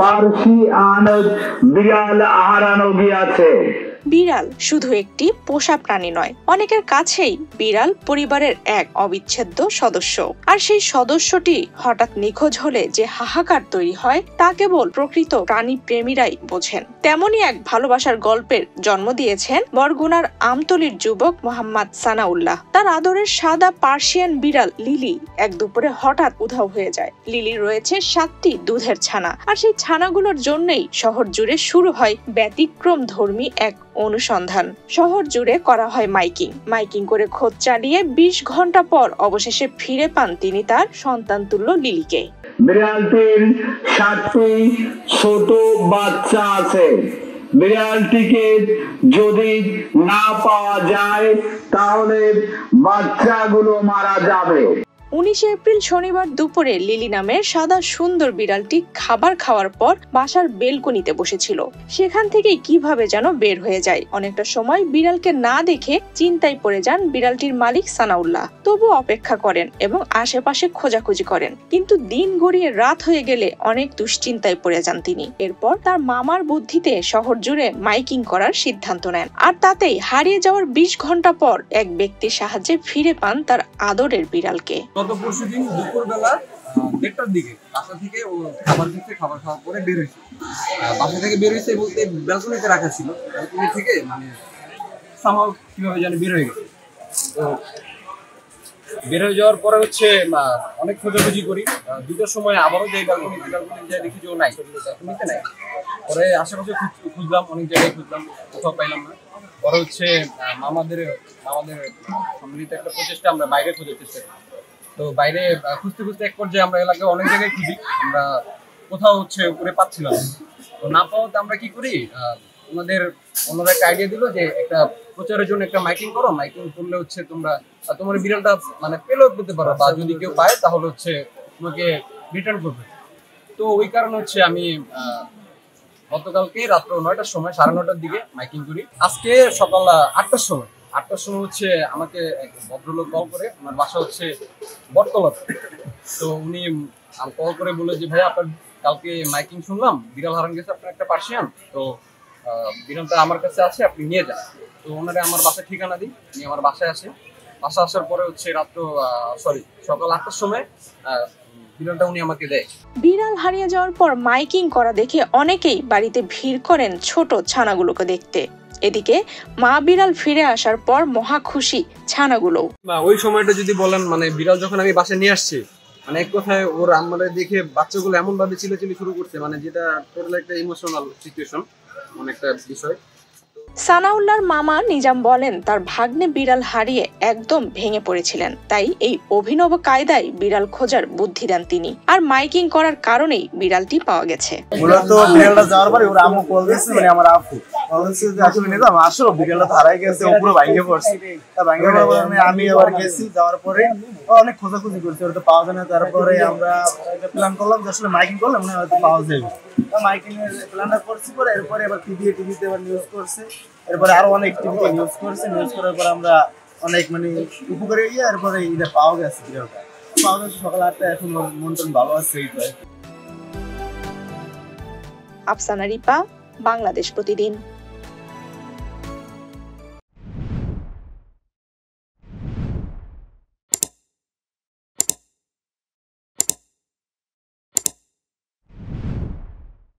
Persian বিড়াল হারানো গিয়েছে। বিড়াল শুধু একটি পোষা প্রাণী নয়, অনেকের কাছেই বিড়াল পরিবারের এক অবিচ্ছেদ্য সদস্য। আর সেই সদস্যটি হঠাৎ নিখোঁজ হলে যে হাহাকার তৈরি হয় তা কেবল প্রকৃত প্রাণী প্রেমীরাই বোঝেন। তেমনি এক ভালোবাসার গল্পের জন্ম দিয়েছেন বরগুনার আমতলীর যুবক মোহাম্মদ সানাউল্লাহ। তার আদরের সাদা পার্সিয়ান বিড়াল লিলি এক দুপুরে হঠাৎ উধাও হয়ে যায়। লিলি রয়েছে 7টি দুধের ছানা, আর সেই ছানাগুলোর জন্যই শহর জুড়ে শুরু হয় ব্যতিক্রম ধর্মী এক অনুসন্ধান। শহর জুড়ে করা হয় মাইকিং করে খোঁজ চালিয়ে 20 ঘন্টা পর অবশেষে ফিরে পান তিনি তার সন্তান তুল্য লিলিকে। বিড়ালটির 7টি ছোট বাচ্চা আছে। বিড়ালটিকে যদি না পাওয়া যায় তাহলে বাচ্চাগুলো মারা যাবে। 19 এপ্রিল শনিবার দুপুরে লিলি নামের সাদা সুন্দর বিড়ালটি খাবার খাওয়ার পর বাসার বেলকনিতে বসেছিল। সেখান থেকেই কিভাবে যেন বের হয়ে যায়। অনেকটা সময় বিড়ালকে না দেখে চিন্তায় পড়ে যান বিড়ালটির মালিক সানাউল্লাহ। তবু অপেক্ষা করেন এবং আশেপাশে খোঁজাখুঁজি করেন, কিন্তু দিন গড়িয়ে রাত হয়ে গেলে অনেক দুশ্চিন্তায় পড়ে যান তিনি। এরপর তার মামার বুদ্ধিতে শহর জুড়ে মাইকিং করার সিদ্ধান্ত নেন, আর তাতেই হারিয়ে যাওয়ার 20 ঘন্টা পর এক ব্যক্তির সাহায্যে ফিরে পান তার আদরের বিড়ালকে। গত পরশুদিন দুপুরবেলা 1টার দিকে বাসা থেকে ও খাবার খাওয়ার পরে বের হয়েছে। বাসা থেকে বের হয়েছে বলতে ব্যালকনিতে রাখা ছিল, ব্যালকনি থেকে মানে সামহাও কিভাবে জানি বের হয়ে গেছে। তো বের হয়ে যাওয়ার পরে হচ্ছে অনেক খোঁজাখুঁজি করি। 2টার সময় আবারও যাই ব্যালকনিতে যাই, দেখি যে ও নাই, ব্যালকনিতে নাই। পরে আশেপাশে খুঁজলাম, অনেক জায়গায় খুঁজলাম, কোথাও পাইলাম না। পরে হচ্ছে আমাদের সম্মিলিত একটা প্রচেষ্টা, আমরা বাইরে খোঁজার চেষ্টা করি। তো বাইরে খুঁজতে এক পর্যায়ে আমরা এলাকায় অনেক জায়গায় খুঁজি, আমরা কোথাও হচ্ছে উপরে পাচ্ছিলাম। তো না পাওয়াতে আমরা কি করি, ওনারা একটা আইডিয়া দিল যে একটা প্রচারের জন্য একটা মাইকিং করো। মাইকিং করলে হচ্ছে তোমার বিড়ালটা মানে পেলেও পেতে পারো, বা যদি কেউ পায় তাহলে হচ্ছে তোমাকে রিটার্ন করবে। তো ওই কারণে হচ্ছে আমি গতকালকে রাত্র 9টার সময় 9:30টার দিকে মাইকিং করি। আজকে সকাল 8টার সময় হচ্ছে আমাকে এক ভদ্রলোক কল করে, আমার বাসা হচ্ছে বটতলাতে। তো উনি কল করে বলে যে ভাই আপনার কালকে মাইকিং শুনলাম, বিড়াল হারান গেছে আপনার একটা পার্সিয়ান, তো বিড়ালটা আমার কাছে আছে, আপনি নিয়ে যান। তো ওনারা আমার বাসার ঠিকানা দিই, উনি আমার বাসায় আসে। বাসা আসার পরে হচ্ছে সকাল 8টার সময় বিড়ালটা উনি আমাকে দেয়। বিড়াল হারিয়ে যাওয়ার পর মাইকিং করা দেখে অনেকেই বাড়িতে ভিড় করেন ছোট ছানাগুলোকে দেখতে। এদিকে মা বিড়াল ফিরে আসার পর মহা খুশি ছানাগুলো। ওই সময়টা যদি বলেন, মানে বিড়াল যখন আমি বাসায় নিয়ে আসছি, মানে এক কথায় ওর আমাদের দেখে বাচ্চাগুলো এমন ভাবে চিল্লাচিল্লি শুরু করছে, মানে যেটা টোটাল একটা ইমোশনাল সিচুয়েশন, অনেক একটা বিষয়। সানাউল্লাহর মামা নিজাম বলেন, তার ভাগ্নে বিড়াল হারিয়ে একদম ভেঙে পড়েছিলেন, তাই এই অভিনব কায়দায় বিড়াল খোঁজার বুদ্ধি দেন তিনি। আর মাইকিং করার কারণেই বিড়ালটি পাওয়া গেছে। মূলত বিড়ালটা যাওয়ার পরে ওর আম্মু কল দিয়েছে, মানে আমার আপু আসলে নিলাম, আসলো বিড়ালটা তো হারাই গেছে, ও পুরো ভাঙে পড়ছে। আমি আবার গেছি, যাওয়ার পরে অনেক খোঁজাখুঁজি করছি, ওটা পাওয়া যায় না। তারপরে আমরা প্ল্যান করলাম যে আসলে মাইকিং করলে মনে হয়তো পাওয়া যাবে। মাইকিং এর প্ল্যানটা করছি, পরে এরপরে এবার টিভিতে এবার নিউজ করছে, এরপরে আরো অনেক টিভিতে নিউজ করার পর আমরা অনেক মানে উপকারে গিয়ে এরপরে এটা পাওয়া গেছে। পাওয়া গেছে সকাল 8টায়, এখন মন টন ভালো আছে। আফসানা রিপা, বাংলাদেশ প্রতিদিন।